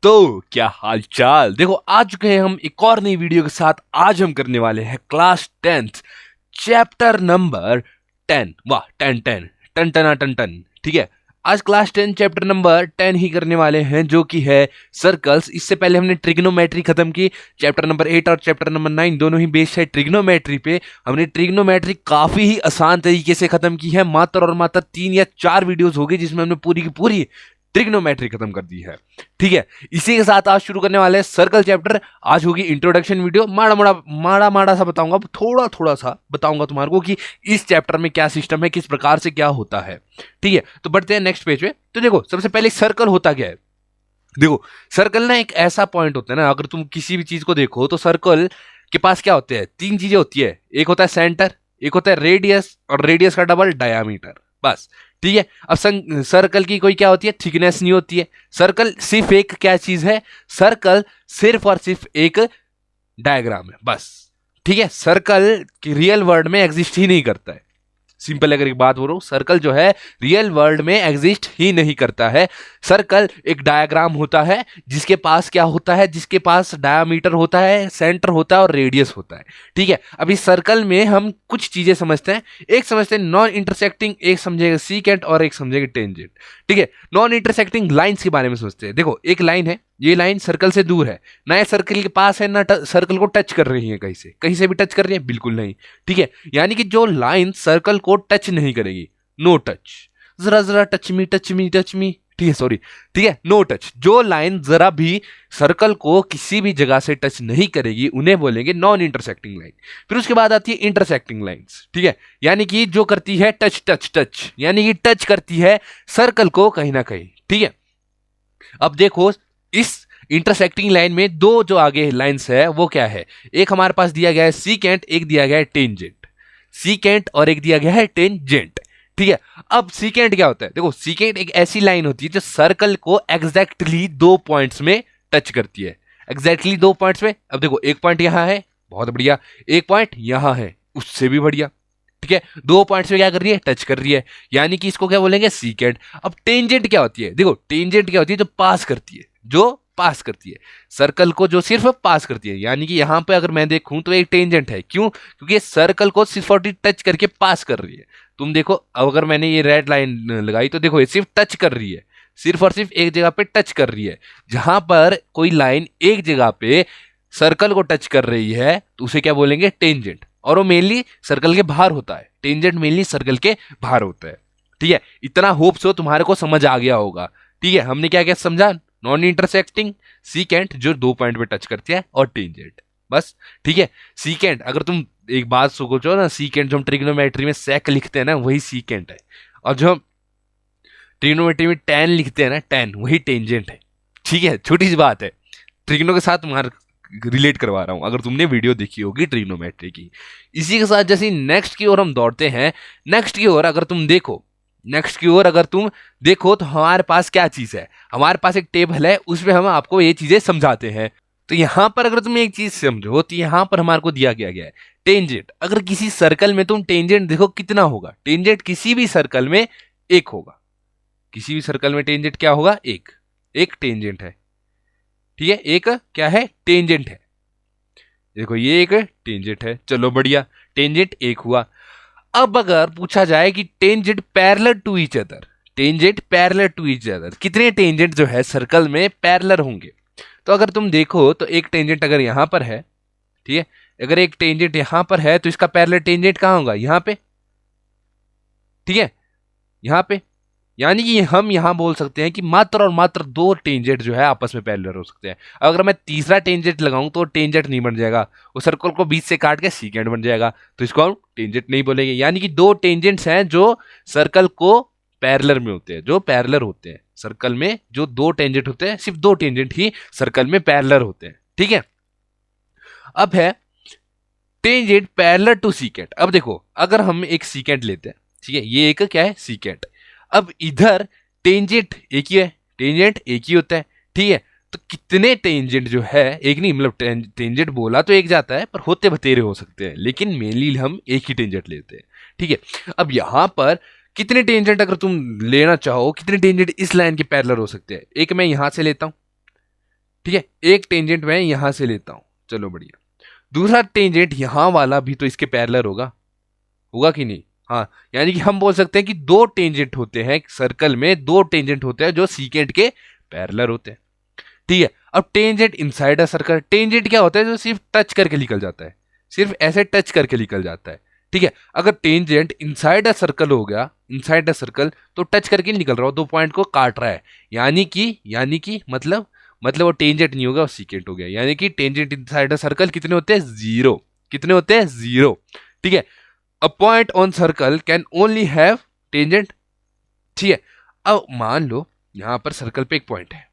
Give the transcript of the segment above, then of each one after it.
तो क्या हाल चाल। देखो आ चुके हैं हम एक और नई वीडियो के साथ। आज हम करने वाले हैं क्लास 10th चैप्टर नंबर 10। वाह 10 टन टना टन टन। ठीक है, आज क्लास 10 चैप्टर नंबर 10 ही करने वाले हैं, जो कि है सर्कल्स। इससे पहले हमने ट्रिग्नोमेट्री खत्म की। चैप्टर नंबर 8 और चैप्टर नंबर 9 दोनों ही बेस्ड है ट्रिग्नोमेट्री पे। हमने ट्रिग्नोमेट्री काफी ही आसान तरीके से खत्म की है। मात्र और मात्र 3 या 4 वीडियोस हो गई जिसमें हमने पूरी की पूरी ट्रिग्नोमेट्री खत्म कर दी है। ठीक है, इसी के साथ आज शुरू करने वाले हैं सर्कल चैप्टर। आज होगी इंट्रोडक्शन वीडियो। माड़ा सा बताऊंगा, थोड़ा थोड़ा सा बताऊंगा तुम्हारे को कि इस चैप्टर में क्या सिस्टम है, किस प्रकार से क्या होता है। ठीक है, तो बढ़ते हैं नेक्स्ट पेज पे। तो देखो सबसे पहले सर्कल होता क्या है। देखो सर्कल ना एक ऐसा पॉइंट होता है ना, अगर तुम किसी भी चीज को देखो तो सर्कल के पास क्या होते हैं, 3 चीजें होती है। एक होता है सेंटर, एक होता है रेडियस, और रेडियस का डबल डायामीटर। बस ठीक है। अब सर्कल की कोई क्या होती है, थिकनेस नहीं होती है। सर्कल सिर्फ एक क्या चीज है, सर्कल सिर्फ और सिर्फ एक डायग्राम है बस। ठीक है, सर्कल की रियल वर्ल्ड में एग्जिस्ट ही नहीं करता है। सिंपल अगर एक बात बोलो, सर्कल जो है रियल वर्ल्ड में एग्जिस्ट ही नहीं करता है। सर्कल एक डायग्राम होता है जिसके पास क्या होता है, जिसके पास डायामीटर होता है, सेंटर होता है और रेडियस होता है। ठीक है, अब इस सर्कल में हम कुछ चीजें समझते हैं। एक समझते हैं नॉन इंटरसेक्टिंग, एक समझेगा सीकेंट और एक समझेगा टेंजेंट। ठीक है, नॉन इंटरसेक्टिंग लाइंस के बारे में सोचते हैं। देखो एक लाइन है, ये लाइन सर्कल से दूर है, ना ये सर्कल के पास है, ना सर्कल को टच कर रही है। कहीं से भी टच कर रही है, बिल्कुल नहीं। ठीक है, यानी कि जो लाइन सर्कल को टच नहीं करेगी, नो टच, जरा जरा touch me touch me touch me. ठीक है, सॉरी। ठीक है, नो टच। जो लाइन जरा भी सर्कल को किसी भी जगह से टच नहीं करेगी उन्हें बोलेंगे नॉन इंटरसेक्टिंग लाइन। फिर उसके बाद आती है इंटरसेक्टिंग लाइंस। ठीक है, यानी कि जो करती है टच टच टच, यानी कि टच करती है सर्कल को कहीं ना कहीं। ठीक है, अब देखो इस इंटरसेक्टिंग लाइन में दो जो आगे लाइंस है वो क्या है, एक हमारे पास दिया गया है सीकेंट, एक दिया गया है टेंजेंट। सीकेंट और एक दिया गया है टेंजेंट। ठीक है, अब सीकेंट क्या होता है। देखो सीकेंट एक ऐसी लाइन होती है जो सर्कल को एग्जैक्टली 2 पॉइंट्स में टच करती है। एग्जैक्टली 2 पॉइंट्स में। अब देखो एक पॉइंट यहां है, बहुत बढ़िया। एक पॉइंट यहां है, उससे भी बढ़िया। ठीक है, 2 पॉइंट्स में क्या कर रही है, टच कर रही है, यानी कि इसको क्या बोलेंगे, सीकेंट। अब टेंजेंट क्या होती है। देखो टेंजेंट क्या होती है, जो पास करती है, जो पास करती है सर्कल को, जो सिर्फ पास करती है। यानी कि यहां पे अगर मैं देखूं तो एक टेंजेंट है। क्यों? क्योंकि सर्कल को सिर्फ और टच करके पास कर रही है। तुम देखो अगर मैंने ये रेड लाइन लगाई तो देखो ये सिर्फ टच कर रही है, सिर्फ और सिर्फ एक जगह पे टच कर रही है। जहां पर कोई लाइन एक जगह पे सर्कल को टच कर रही है तो उसे क्या बोलेंगे, टेंजेंट। और वो मेनली सर्कल के बाहर होता है। टेंजेंट मेनली सर्कल के बाहर होता है। ठीक है, इतना होप सो तुम्हारे को समझ आ गया होगा। ठीक है, हमने क्या क्या समझा, नॉन इंटरसेक्टिंग, सीकेंट जो 2 पॉइंट पे टच करती है, और टेंजेंट बस। ठीक है, सीकेंट अगर तुम एक बात सोचो ना, सीकेंट जो हम ट्रिग्नोमेट्री में सेक लिखते हैं ना, वही सीकेंट है। और जो हम ट्रिग्नोमेट्री में टैन लिखते हैं ना, टैन, वही टेंजेंट है। ठीक है, छोटी सी बात है, ट्रिग्नो के साथ तुम्हारा रिलेट करवा रहा हूं, अगर तुमने वीडियो देखी होगी ट्रिग्नोमेट्री की। इसी के साथ जैसे नेक्स्ट की ओर हम दौड़ते हैं, नेक्स्ट की ओर अगर तुम देखो, नेक्स्ट की ओर अगर तुम देखो तो हमारे पास क्या चीज है, हमारे पास एक टेबल है, उसमें हम आपको ये चीजें समझाते हैं। तो यहां पर अगर तुम एक चीज समझो तो यहां पर हमारे को दिया गया है टेंजेंट। अगर किसी सर्कल में तुम टेंजेंट देखो कितना होगा, टेंजेंट किसी भी सर्कल में 1 होगा। किसी भी सर्कल में टेंजेंट क्या होगा, 1। एक टेंजेंट है। ठीक है, एक क्या है, टेंजेंट है। देखो ये एक टेंजेंट है, चलो बढ़िया, टेंजेंट 1 हुआ। अब अगर पूछा जाए कि tangent parallel to each other, tangent parallel to each other, कितने टेंजेंट जो है सर्कल में पैरेलल होंगे। तो अगर तुम देखो तो एक टेंजेंट अगर यहां पर है, ठीक है, अगर एक टेंजेंट यहां पर है तो इसका पैरेलल टेंजेंट कहां होगा, यहां पे। ठीक है, यहां पे। यानी कि हम यहां बोल सकते हैं कि मात्र और मात्र 2 टेंजेंट जो है आपस में पैरेलल हो सकते हैं। अगर मैं तीसरा टेंजेंट लगाऊं तो टेंजेंट नहीं बन जाएगा, वो सर्कल को बीच से काट के सीकेंट बन जाएगा, तो इसको हम टेंजेंट नहीं बोलेंगे। यानी कि 2 टेंजेंट्स हैं जो सर्कल को पैरेलल में होते हैं, जो पैरेलल होते हैं सर्कल में, जो 2 टेंजेंट होते हैं, सिर्फ 2 टेंजेंट ही सर्कल में पैरेलल होते हैं। ठीक है, अब है टेंजेंट पैरेलल टू सीकेंट। अब देखो अगर हम एक सीकेंट लेते हैं, ठीक है, ये एक क्या है, सीकेंट। अब इधर टेंजेंट एक ही है, टेंजेंट एक ही होता है। ठीक है, तो कितने टेंजेंट जो है, एक नहीं, मतलब टेंजेंट बोला तो एक जाता है, पर होते बतेरे हो सकते हैं, लेकिन मेनली हम एक ही टेंजेंट लेते हैं। ठीक है, अब यहां पर कितने टेंजेंट अगर तुम लेना चाहो, कितने टेंजेंट इस लाइन के पैरेलल हो सकते हैं, एक मैं यहां से लेता हूं, ठीक है, एक टेंजेंट मैं यहां से लेता हूं, चलो बढ़िया। दूसरा टेंजेंट यहां वाला भी तो इसके पैरेलल होगा, होगा कि नहीं? हाँ, यानी कि हम बोल सकते हैं कि दो टेंजेंट होते हैं सर्कल में, दो टेंजेंट होते हैं जो सीकेंट के पैरेलल होते हैं। ठीक है, अब tangent inside a circle, tangent क्या होता है? जो सिर्फ टच करके निकल जाता है, सिर्फ ऐसे टच करके निकल जाता है। ठीक है, अगर टेंजेंट इनसाइड अ सर्कल हो गया, इनसाइड अ सर्कल, तो टच करके निकल रहा हो, दो पॉइंट को काट रहा है, यानी कि मतलब वो टेंजेंट नहीं होगा, वो सीकेंट हो गया। यानी कि टेंजेंट इनसाइड अ सर्कल कितने होते हैं? जीरो। कितने होते हैं? जीरो। ठीक है, अ point on circle can only have tangent. ठीक है, अब मान लो यहां पर सर्कल पे एक पॉइंट है,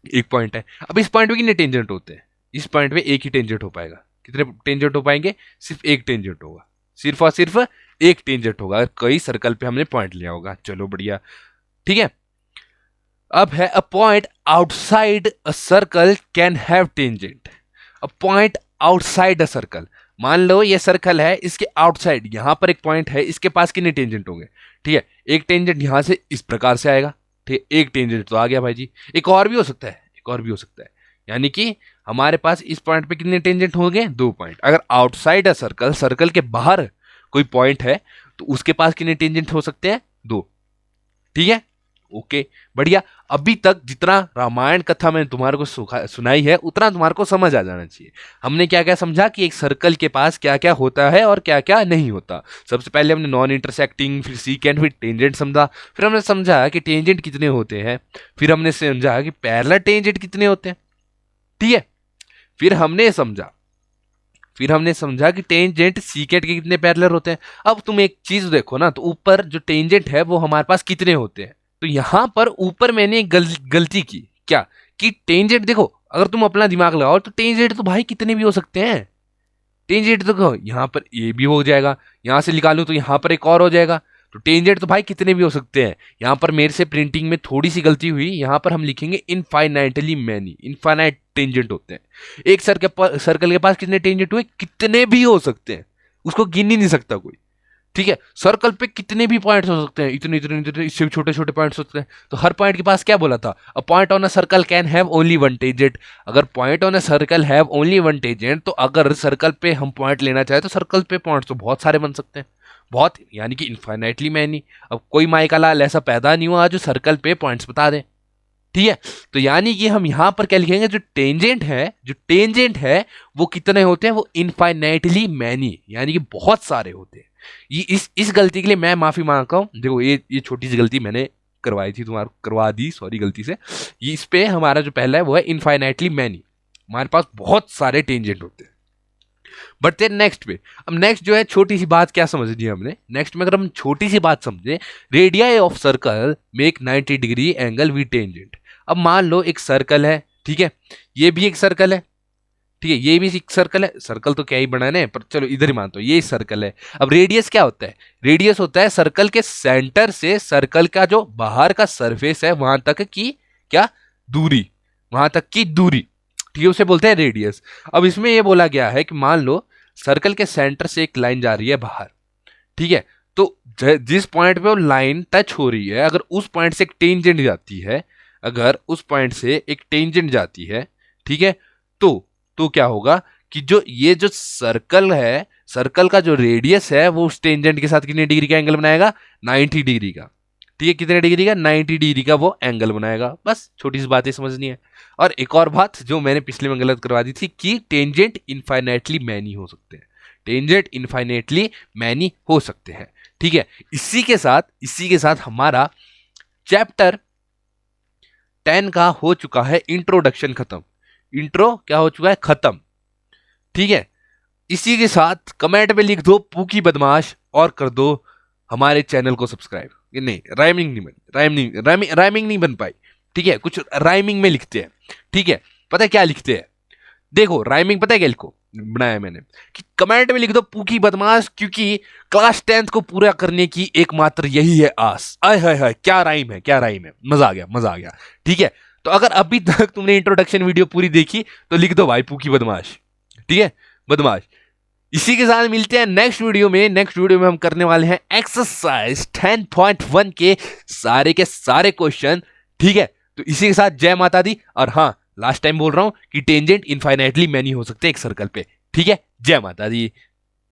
एक पॉइंट है। अब इस पॉइंट पे कितने टेंजेंट होते हैं? इस पॉइंट पे एक ही टेंजेंट हो पाएगा। कितने टेंजेंट हो पाएंगे? सिर्फ एक टेंजेंट होगा, सिर्फ और सिर्फ एक टेंजेंट होगा अगर कई सर्कल पे हमने पॉइंट लिया होगा। चलो बढ़िया, ठीक है। अब है a point outside a circle can have tangent. A point outside a circle, मान लो ये सर्कल है, इसके आउटसाइड यहां पर एक पॉइंट है, इसके पास कितने टेंजेंट होंगे? ठीक है, एक टेंजेंट यहां से इस प्रकार से आएगा, ठीक है, एक टेंजेंट तो आ गया भाई जी। एक और भी हो सकता है, एक और भी हो सकता है, यानी कि हमारे पास इस पॉइंट पे कितने टेंजेंट होंगे? दो पॉइंट। अगर आउटसाइड अ सर्कल, सर्कल के बाहर कोई पॉइंट है, तो उसके पास कितने टेंजेंट हो सकते हैं? दो। ठीक है, ओके, बढ़िया। अभी तक जितना रामायण कथा मैंने तुम्हारे को सुनाई है, उतना तुम्हारे को समझ आ जाना चाहिए। हमने क्या क्या समझा कि एक सर्कल के पास क्या क्या होता है और क्या क्या नहीं होता। सबसे पहले हमने नॉन इंटरसेक्टिंग, फिर सीकेंट, फिर टेंजेंट समझा। फिर हमने समझा कि टेंजेंट कितने होते हैं। फिर हमने समझा कि पैरेलल टेंजेंट कितने होते हैं। ठीक है, फिर हमने समझा कि टेंजेंट सीकेंट के कितने पैरेलल होते हैं। अब तुम एक चीज देखो ना, तो ऊपर जो टेंजेंट है वो हमारे पास कितने होते हैं? तो यहां पर ऊपर मैंने एक गलती की, क्या? कि टेंजेंट देखो, अगर तुम अपना दिमाग लगाओ तो टेंजेंट तो भाई कितने भी हो सकते हैं। टेंजेंट तो देखो, यहाँ पर ये भी हो जाएगा, यहां से निकालू तो यहाँ पर एक और हो जाएगा। तो टेंजेंट तो भाई कितने भी हो सकते हैं। यहाँ पर मेरे से प्रिंटिंग में थोड़ी सी गलती हुई, यहाँ पर हम लिखेंगे इनफाइनाइटली मैनी, इनफाइनाइट टेंजेंट होते हैं। एक सर्कल के पास कितने टेंजेंट हुए? कितने भी हो सकते हैं, उसको गिन ही नहीं सकता कोई। ठीक है, सर्कल पे कितने भी पॉइंट्स हो सकते हैं, इतने इतने इतने, इससे भी छोटे छोटे पॉइंट्स हो सकते हैं। तो हर पॉइंट के पास क्या बोला था? A point on a circle can have only one tangent. अगर point on a circle have only one tangent, तो अगर सर्कल पे हम पॉइंट लेना चाहे तो सर्कल पे पॉइंट्स तो बहुत सारे बन सकते हैं, बहुत, यानी कि इनफाइनाइटली मैनी। अब कोई माइका लाल ऐसा पैदा नहीं हुआ जो सर्कल पे पॉइंट्स बता दे। ठीक है, तो यानी कि हम यहां पर क्या लिखेंगे? जो टेंजेंट है वो कितने होते हैं? वो इनफाइनाइटली मैनी, यानी कि बहुत सारे होते हैं। ये इस गलती के लिए मैं माफी मांगता हूं। देखो, ये छोटी सी गलती मैंने करवाई थी, तुम्हारे करवा दी, सॉरी, गलती से। ये इस पे हमारा जो पहला है वो है इनफाइनाइटली मैनी, हमारे पास बहुत सारे टेंजेंट होते हैं। बढ़ते नेक्स्ट पे। अब नेक्स्ट जो है, छोटी सी बात क्या समझनी है हमने? नेक्स्ट में अगर हम छोटी सी बात समझे, radii of circle make 90 degree angle with tangent. अब मान लो एक सर्कल है, ठीक है, ये भी एक सर्कल है, ठीक है, ये भी एक सर्कल है। सर्कल तो क्या ही बनाने, पर चलो इधर ही मानते हो ये सर्कल है। अब रेडियस क्या होता है? रेडियस होता है सर्कल के सेंटर से सर्कल का जो बाहर का सरफेस है वहां तक की क्या दूरी, वहां तक की दूरी, ठीक है, उसे बोलते हैं रेडियस। अब इसमें ये बोला गया है कि मान लो सर्कल के सेंटर से एक लाइन जा रही है बाहर, ठीक है, तो जिस पॉइंट पे वो लाइन टच हो रही है, अगर उस पॉइंट से एक टेंजेंट जाती है, अगर उस पॉइंट से एक टेंजेंट जाती है, ठीक है, तो क्या होगा कि जो ये जो सर्कल है, सर्कल का जो रेडियस है, वो उस टेंजेंट के साथ कितने डिग्री का एंगल बनाएगा? 90 डिग्री का। ठीक है, कितने डिग्री का? 90 डिग्री का वो एंगल बनाएगा। बस छोटी सी बातें समझनी है। और एक और बात जो मैंने पिछले में गलत करवा दी थी कि टेंजेंट इनफाइनाइटली मैनी हो सकते हैं, टेंजेंट इनफाइनाइटली मैनी हो सकते हैं। ठीक है, इसी के साथ हमारा चैप्टर 10 का हो चुका है इंट्रोडक्शन खत्म। इंट्रो क्या हो चुका है? खत्म। ठीक है, इसी के साथ कमेंट में लिख दो पूकी बदमाश और कर दो हमारे चैनल को सब्सक्राइब। ये नहीं, राइमिंग नहीं बनी, राइमिंग नहीं बन पाई। ठीक है, कुछ राइमिंग में लिखते हैं। ठीक है, पता है क्या लिखते हैं? देखो, राइमिंग पता है क्या लिखो बनाया मैंने, कि कमेंट में लिख दो पूकी बदमाश, क्योंकि क्लास 10th को पूरा करने की एकमात्र यही है आस। आय हाय हाय, क्या राइम है, क्या राइम है, मजा आ गया, मजा आ गया। ठीक है, तो अगर अभी तक तुमने इंट्रोडक्शन वीडियो पूरी देखी तो लिख दो भाई पूकी बदमाश। ठीक है, बदमाश। इसी के साथ मिलते हैं नेक्स्ट वीडियो में। नेक्स्ट वीडियो में हम करने वाले हैं एक्सरसाइज 10.1 के सारे क्वेश्चन। ठीक है, तो इसी के साथ जय माता दी, और हाँ, लास्ट टाइम बोल रहा हूं कि टेंजेंट इनफाइनाइटली मैनी हो सकते हैं एक सर्कल पे। ठीक है, जय माता दी।